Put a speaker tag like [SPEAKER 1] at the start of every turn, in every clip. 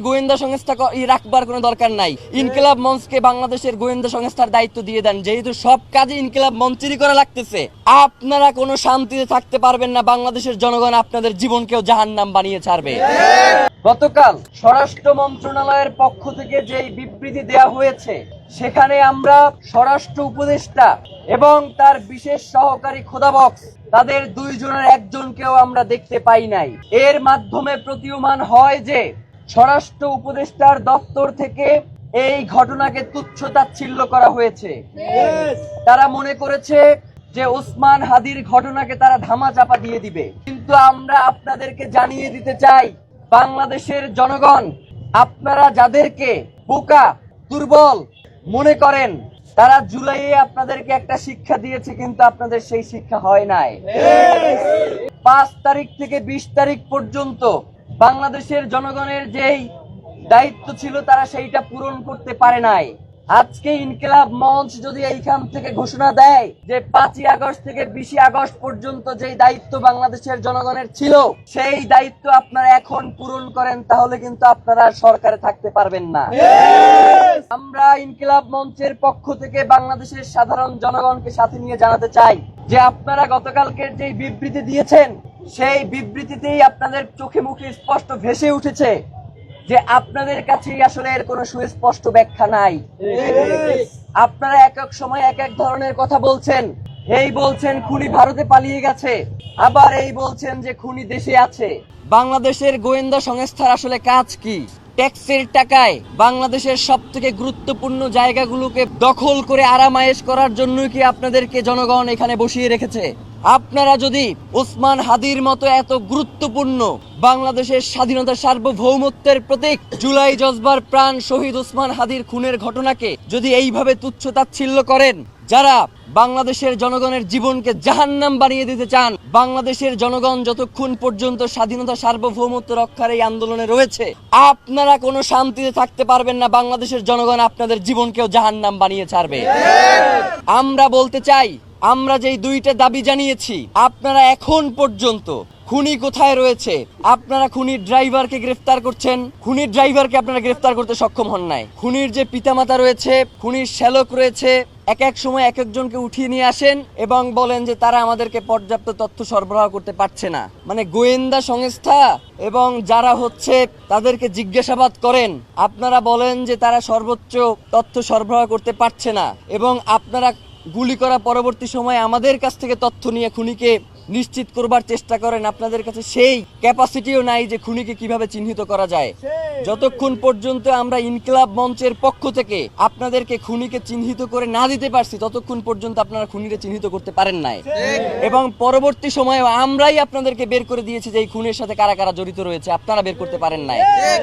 [SPEAKER 1] গোয়েন্দা সংস্থা রাখবার কোনো দরকার নাই। ইনকিলাব মঞ্চকে বাংলাদেশের গোয়েন্দা সংস্থার দায়িত্ব দিয়ে দেন, যেহেতু সব কাজে ইনকিলাব মঞ্চেরই করা লাগতেছে। আপনারা কোনো শান্তিতে থাকতে পারবেন না, বাংলাদেশের জনগণ আপনাদের জীবনকেও জাহান্নাম বানিয়ে ছাড়বে। গতকাল স্বরাষ্ট্র মন্ত্রণালয়ের পক্ষ থেকে যেই বিবৃতি দেয়া হয়েছে, সেখানে আমরা স্বরাষ্ট্র উপদেষ্টা এবং তার বিশেষ সহকারী খোদাবক্স তাদের দুইজনের একজনকেও আমরা দেখতে পাই নাই। এর মাধ্যমে প্রতীয়মান হয় যে স্বরাষ্ট্র উপদেষ্টার দপ্তর থেকে এই ঘটনাকে তুচ্ছ-তাচ্ছিল্য করা হয়েছে। তারা মনে করেছে যে ওসমান হাদির ঘটনাকে তারা ধামাচাপা দিয়ে দিবে। কিন্তু আমরা আপনাদেরকে জানিয়ে দিতে চাই, বাংলাদেশের জনগণ, আপনারা যাদেরকে বোকা দুর্বল মনে করেন, তারা জুলাইয়ে আপনাদেরকে একটা শিক্ষা দিয়েছে, কিন্তু আপনাদের সেই শিক্ষা হয় নাই। 5 তারিখ থেকে 20 তারিখ পর্যন্ত বাংলাদেশের জনগণের যেই দায়িত্ব ছিল তারা সেইটা পূরণ করতে পারে নাই। আজকে ইনকিলাব মঞ্চ যদি এইখান থেকে ঘোষণা দেয় যে 5ই আগস্ট থেকে 20 আগস্ট পর্যন্ত যেই দায়িত্ব বাংলাদেশের জনগণের ছিল সেই দায়িত্ব আপনারা এখন পূরণ করেন, তাহলে কিন্তু আপনারা সরকারে থাকতে পারবেন না। আমরা ইনকিলাব মঞ্চের পক্ষ থেকে বাংলাদেশের সাধারণ জনগণকে সাথে নিয়ে জানাতে চাই যে আপনারা গতকালকের যে বিবৃতি দিয়েছেন, সেই বিবৃতিতেই আপনাদের চোখে মুখে স্পষ্ট ভেসে উঠেছে যে আপনাদের কাছেই আসলে এর কোনো সুস্পষ্ট ব্যাখ্যা নাই। আপনারা এক এক সময় এক এক ধরনের কথা বলছেন। এই বলছেন খুনি ভারতে পালিয়ে গেছে, আবার এই বলছেন যে খুনি দেশে আছে। বাংলাদেশের গোয়েন্দা সংস্থার আসলে কাজ কি? ট্যাক্সের টাকায় বাংলাদেশের সবথেকে গুরুত্বপূর্ণ জায়গাগুলোকে দখল করে আরামায়েশ করার জন্যই কি আপনাদেরকে জনগণ এখানে বসিয়ে রেখেছে? আপনারা যদি ওসমান হাদির মতো এত গুরুত্বপূর্ণ বাংলাদেশের স্বাধীনতা সার্বভৌমত্বের প্রতীক জুলাই জজবার প্রাণ শহীদ ওসমান হাদির খুনের ঘটনাকে যদি এইভাবে তুচ্ছ-তাচ্ছিল্য করেন, যারা বাংলাদেশের জনগণের জীবনকে জাহান্নাম বানিয়ে দিতে চান, বাংলাদেশের জনগণ যতক্ষণ পর্যন্ত স্বাধীনতা সার্বভৌমত্ব রক্ষার এই আন্দোলনে রয়েছে, আপনারা কোনো শান্তিতে থাকতে পারবেন না, বাংলাদেশের জনগণ আপনাদের জীবনকেও জাহান্নাম বানিয়ে ছাড়বে। আমরা বলতে চাই, আমরা যেই 2টা দাবি জানিয়েছি, আপনারা এখন পর্যন্ত খুনি কোথায় রয়েছে? আপনারা খুনির ড্রাইভারকে গ্রেফতার করছেন, খুনির ড্রাইভারকে আপনারা গ্রেফতার করতে সক্ষম হন নাই। খুনির যে পিতামাতা রয়েছে, খুনির শ্যালক রয়েছে, এক এক সময় এক একজনকে উঠিয়ে নিয়ে আসেন এবং বলেন যে তারা আমাদেরকে পর্যাপ্ত তথ্য সরবরাহ করতে পারছে না। মানে গোয়েন্দা সংস্থা এবং যারা হচ্ছে তাদেরকে জিজ্ঞাসাবাদ করেন, আপনারা বলেন যে তারা সর্বোচ্চ তথ্য সরবরাহ করতে পারছে না, এবং আপনারা গুলি করা পরবর্তী সময়ে আমাদের কাছ থেকে তথ্য নিয়ে খুনিকে নিশ্চিত করবার চেষ্টা করেন। আপনাদের কাছে সেই ক্যাপাসিটিও নাই যে খুনিকে কিভাবে চিহ্নিত করা যায়। যতক্ষণ পর্যন্ত আমরা ইনকিলাব মঞ্চের পক্ষ থেকে আপনাদেরকে খুনিকে চিহ্নিত করে না দিতে পারছি, ততক্ষণ পর্যন্ত আপনারা খুনিকে চিহ্নিত করতে পারেন নাই। এবং পরবর্তী সময়ে আমরাই আপনাদেরকে বের করে দিয়েছি যে এই খুনের সাথে কারা কারা জড়িত রয়েছে, আপনারা বের করতে পারেন নাই।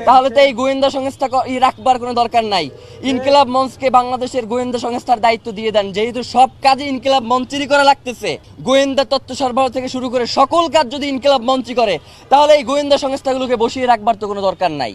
[SPEAKER 1] তাহলে তো এই গোয়েন্দা সংস্থা রাখবার কোনো দরকার নাই। ইনকিলাব মঞ্চকে বাংলাদেশের গোয়েন্দা সংস্থার দায়িত্ব দিয়ে দেন, যেহেতু সব কাজে ইনকিলাব মঞ্চেরই করা লাগতেছে। গোয়েন্দা তথ্য সরবরাহ থেকে শুরু করে সকল কাজ যদি ইনকিলাব মঞ্চই করে, তাহলে এই গোয়েন্দা সংস্থাগুলোকে বসিয়ে রাখবার তো কোনো দরকার নাই।